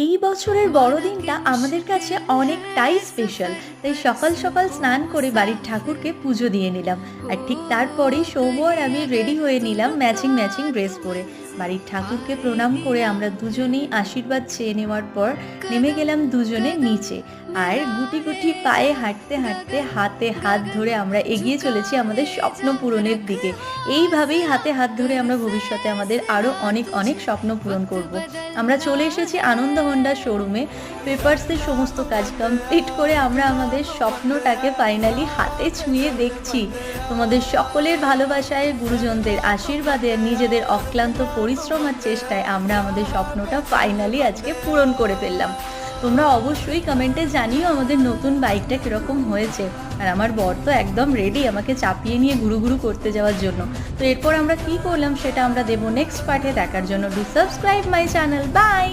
এই বছরের বড়দিনটা আমাদের কাছে অনেকটাই স্পেশাল। তাই সকাল সকাল স্নান করে বাড়ির ঠাকুরকে পুজো দিয়ে নিলাম। আর ঠিক তারপরেই সৌম্য আর আমি রেডি হয়ে নিলাম ম্যাচিং ম্যাচিং ড্রেস পরে। বাড়ির ঠাকুরকে প্রণাম করে আমরা দুজনেই আশীর্বাদ চেয়ে নেওয়ার পর নেমে গেলাম দুজনে নিচে। আর গুটি গুটি পায়ে হাঁটতে হাঁটতে হাতে হাত ধরে আমরা এগিয়ে চলেছি আমাদের স্বপ্ন পূরণের দিকে। এইভাবেই হাতে হাত ধরে আমরা ভবিষ্যতে আমাদের আরও অনেক অনেক স্বপ্ন পূরণ করব। আমরা চলে এসেছি আনন্দ হোন্ডা শোরুমে। পেপারসের সমস্ত কাজ কমপ্লিট করে আমরা আমাদের স্বপ্নটাকে ফাইনালি হাতে ছুঁয়ে দেখছি। তোমাদের সকলের ভালোবাসায়, গুরুজনদের আশীর্বাদে আর নিজেদের অক্লান্ত পরিশ্রম আর চেষ্টায় আমরা আমাদের স্বপ্নটা ফাইনালি আজকে পূরণ করে ফেললাম। তোমরা অবশ্যই কমেন্টে জানিও আমাদের নতুন বাইকটা কীরকম হয়েছে। আর আমার বর তো একদম রেডি আমাকে চাপিয়ে নিয়ে ঘুরু ঘুরু করতে যাওয়ার জন্য। তো এরপর আমরা কী করলাম সেটা আমরা দেবো নেক্সট পার্টে দেখার জন্য। Do subscribe my channel. By.